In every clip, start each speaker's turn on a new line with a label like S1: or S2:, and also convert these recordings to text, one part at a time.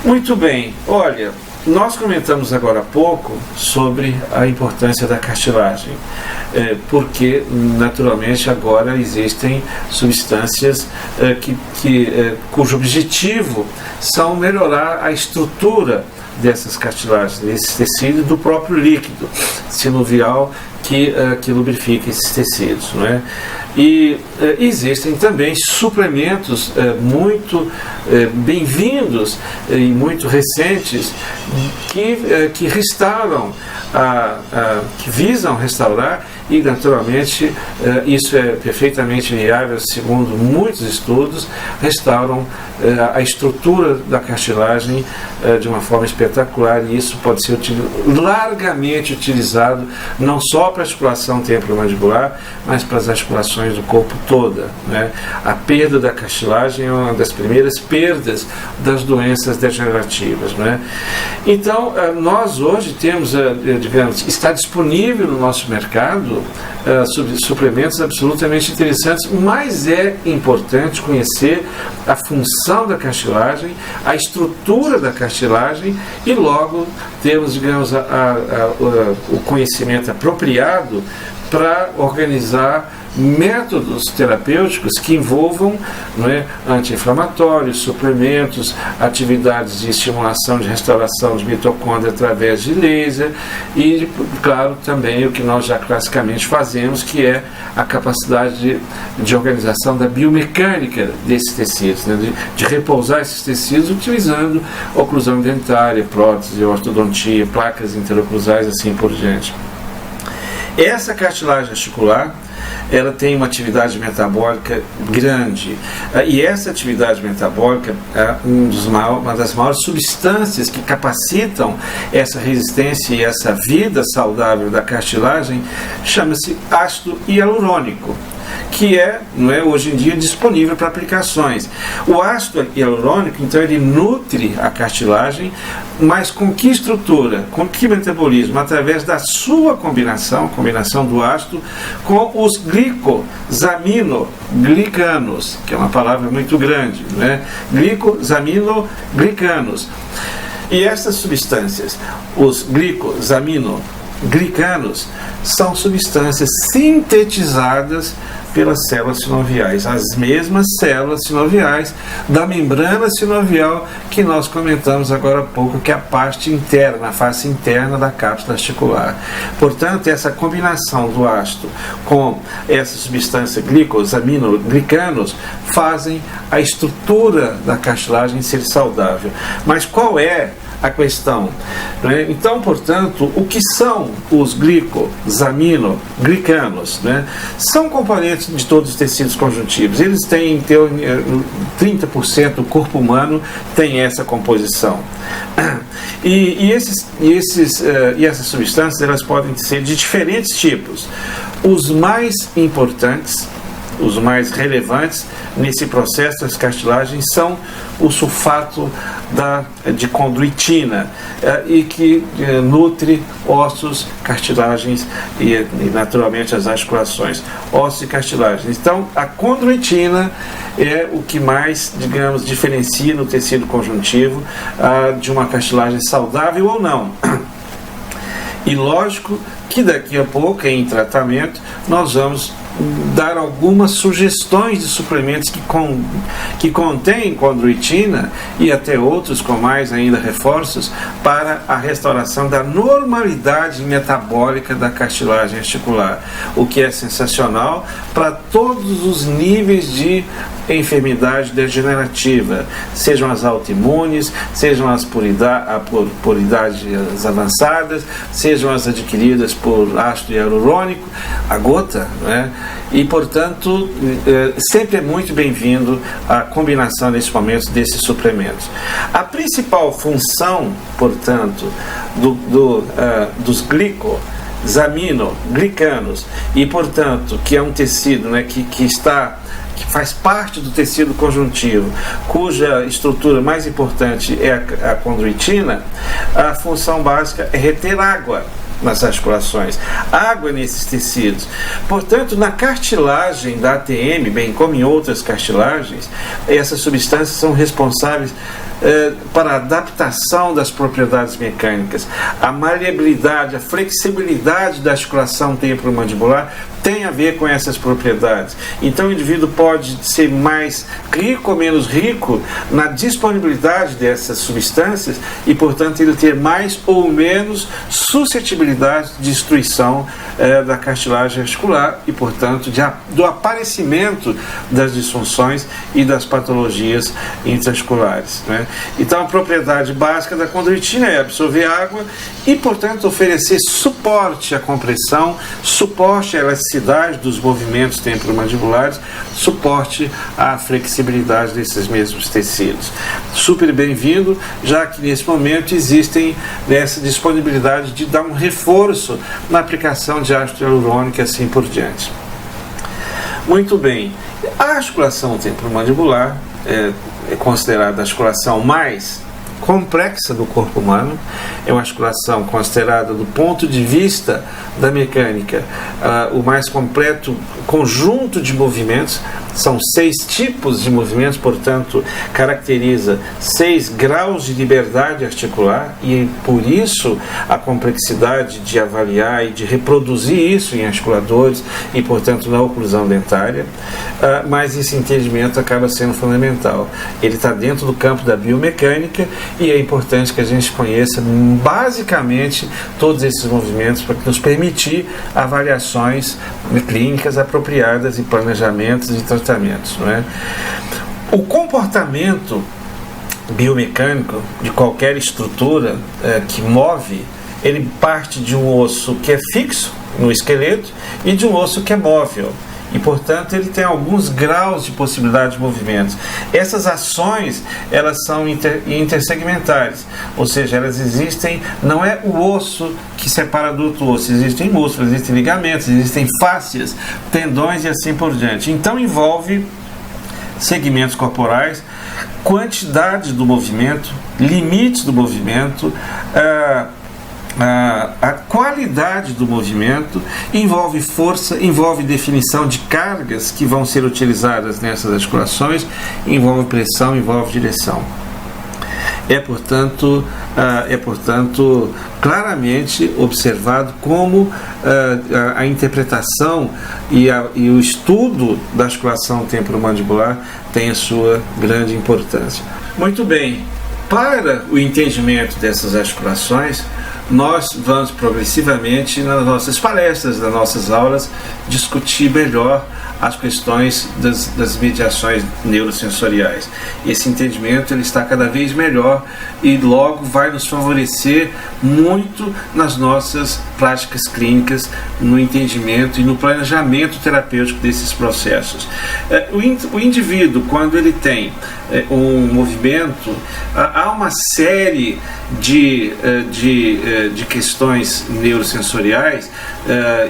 S1: Muito bem, olha, nós comentamos agora há pouco sobre a importância da cartilagem, porque naturalmente agora existem substâncias cujo objetivo são melhorar a estrutura dessas cartilagens, desses tecidos, do próprio líquido sinovial que lubrifica esses tecidos, não é? E existem também suplementos muito bem-vindos e muito recentes que restauram, que visam restaurar, e naturalmente isso é perfeitamente viável, segundo muitos estudos, restauram a estrutura da cartilagem de uma forma espetacular, e isso pode ser largamente utilizado não só para a articulação temporomandibular, mas para as articulações do corpo toda, né? A perda da cartilagem é uma das primeiras perdas das doenças degenerativas, né? Então, nós hoje temos, digamos, está disponível no nosso mercado suplementos absolutamente interessantes, mas é importante conhecer a função da cartilagem, a estrutura da cartilagem, e logo temos, digamos, o conhecimento apropriado para organizar métodos terapêuticos que envolvam, não é, anti-inflamatórios, suplementos, atividades de estimulação de restauração de mitocôndria através de laser e, claro, também o que nós já classicamente fazemos, que é a capacidade de organização da biomecânica desses tecidos, né, de repousar esses tecidos utilizando oclusão dentária, prótese, ortodontia, placas interoclusais, assim por diante. Essa cartilagem articular, ela tem uma atividade metabólica grande, e essa atividade metabólica é uma das maiores substâncias que capacitam essa resistência e essa vida saudável da cartilagem, chama-se ácido hialurônico, que não é hoje em dia disponível para aplicações. O ácido hialurônico, então, ele nutre a cartilagem, mas com que estrutura, com que metabolismo? Através da sua combinação do ácido com os glicosaminoglicanos, que é uma palavra muito grande, né? Glicosaminoglicanos. E essas substâncias, os glicosaminoglicanos, são substâncias sintetizadas pelas células sinoviais, as mesmas células sinoviais da membrana sinovial que nós comentamos agora há pouco, que é a parte interna, a face interna da cápsula articular. Portanto, essa combinação do ácido com essa substância glicosaminoglicanos fazem a estrutura da cartilagem ser saudável. Mas qual é a questão, né? Então, portanto, o que são os glicosaminoglicanos, né? São componentes de todos os tecidos conjuntivos. Eles têm 30% do corpo humano tem essa composição. E essas substâncias, elas podem ser de diferentes tipos. Os mais importantes, os mais relevantes nesse processo das cartilagens são o sulfato de condroitina, e que nutre ossos, cartilagens e naturalmente as articulações, ossos e cartilagens. Então, a condroitina é o que mais, digamos, diferencia no tecido conjuntivo de uma cartilagem saudável ou não. E lógico que daqui a pouco, em tratamento, nós vamos dar algumas sugestões de suplementos que contêm condroitina e até outros com mais ainda reforços para a restauração da normalidade metabólica da cartilagem articular, o que é sensacional para todos os níveis de enfermidade degenerativa, sejam as autoimunes, sejam as por idades avançadas, sejam as adquiridas por ácido hialurônico, a gota, né? E, portanto, sempre é muito bem-vindo a combinação nesse momento desses suplementos. A principal função, portanto, dos glicosaminoglicanos, e, portanto, que é um tecido, né, que faz parte do tecido conjuntivo, cuja estrutura mais importante é a condroitina, a função básica é reter água. nas articulações, água nesses tecidos. Portanto, na cartilagem da ATM, bem como em outras cartilagens, essas substâncias são responsáveis para a adaptação das propriedades mecânicas. A maleabilidade, a flexibilidade da articulação temporomandibular tem a ver com essas propriedades. Então o indivíduo pode ser mais rico ou menos rico na disponibilidade dessas substâncias e, portanto, ele ter mais ou menos suscetibilidade de destruição da cartilagem articular e, portanto, do aparecimento das disfunções e das patologias intraarticulares, né? Então a propriedade básica da condroitina é absorver água e, portanto, oferecer suporte à compressão, suporte à elasticidade dos movimentos temporomandibulares, suporte à flexibilidade desses mesmos tecidos. Super bem-vindo, já que nesse momento existem essa disponibilidade de dar um reforço na aplicação de ácido hialurônico e assim por diante. Muito bem, a articulação temporomandibular é considerada a articulação mais complexa do corpo humano, é uma articulação considerada do ponto de vista da mecânica o mais completo conjunto de movimentos. São 6 tipos de movimentos, portanto caracteriza 6 graus de liberdade articular e por isso a complexidade de avaliar e de reproduzir isso em articuladores e, portanto, na oclusão dentária, mas esse entendimento acaba sendo fundamental. Ele está dentro do campo da biomecânica e é importante que a gente conheça basicamente todos esses movimentos para nos permitir avaliações clínicas apropriadas e planejamentos e tratamentos, não é? O comportamento biomecânico de qualquer estrutura que move, ele parte de um osso que é fixo no esqueleto e de um osso que é móvel. E, portanto, ele tem alguns graus de possibilidade de movimentos. Essas ações, elas são intersegmentares, ou seja, elas existem, não é o osso que separa do outro osso, existem músculos, existem ligamentos, existem fáscias, tendões e assim por diante. Então, envolve segmentos corporais, quantidade do movimento, limites do movimento, a qualidade do movimento, envolve força, envolve definição de cargas que vão ser utilizadas nessas articulações, envolve pressão, envolve direção. É, portanto, claramente observado como a interpretação e o estudo da articulação temporomandibular tem a sua grande importância. Muito bem, para o entendimento dessas articulações, nós vamos progressivamente nas nossas palestras, nas nossas aulas, discutir melhor as questões das mediações neurosensoriais. Esse entendimento ele está cada vez melhor e logo vai nos favorecer muito nas nossas práticas clínicas, no entendimento e no planejamento terapêutico desses processos. O indivíduo, quando ele tem um movimento, há uma série de questões neurosensoriais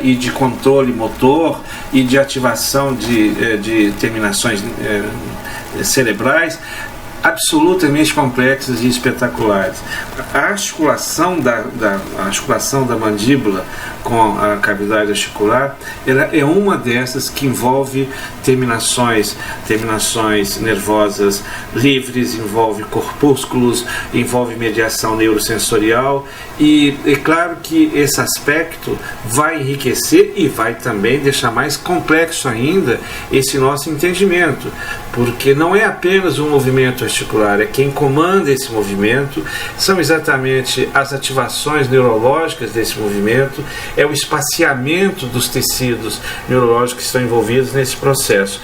S1: e de controle motor e de ativação de terminações cerebrais absolutamente complexas e espetaculares. A articulação da mandíbula com a cavidade articular, ela é uma dessas que envolve terminações nervosas livres, envolve corpúsculos, envolve mediação neurosensorial e é claro que esse aspecto vai enriquecer e vai também deixar mais complexo ainda esse nosso entendimento, porque não é apenas um movimento articular, é quem comanda esse movimento, são exatamente as ativações neurológicas desse movimento, é o espaciamento dos tecidos neurológicos que estão envolvidos nesse processo.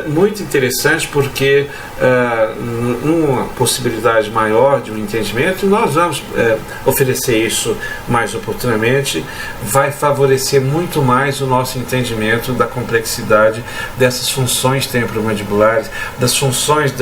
S1: Muito interessante porque numa possibilidade maior de um entendimento, nós vamos oferecer isso mais oportunamente, vai favorecer muito mais o nosso entendimento da complexidade dessas funções temporomandibulares, das funções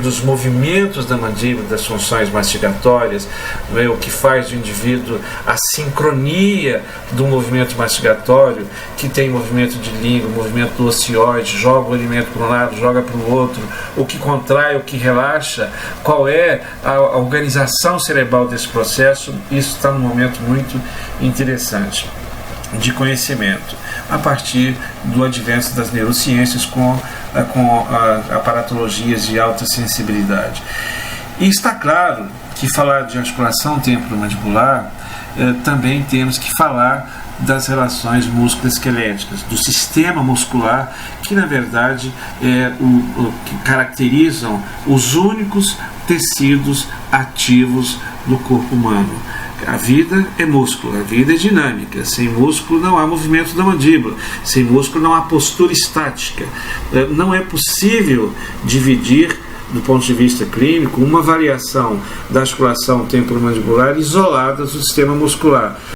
S1: dos movimentos da mandíbula, das funções mastigatórias, né, o que faz do indivíduo, a sincronia do movimento mastigatório, que tem movimento de língua, movimento do ocioide, joga o alimento para um lado, joga para o outro, o que contrai, o que relaxa, qual é a organização cerebral desse processo. Isso está num momento muito interessante de conhecimento, a partir do advento das neurociências com aparatologias de alta sensibilidade. E está claro que falar de articulação temporomandibular, também temos que falar das relações músculo-esqueléticas, do sistema muscular, que na verdade é o que caracterizam os únicos tecidos ativos do corpo humano. A vida é músculo, a vida é dinâmica. Sem músculo não há movimento da mandíbula, sem músculo não há postura estática. Não é possível dividir, do ponto de vista clínico, uma variação da articulação temporomandibular isolada do sistema muscular.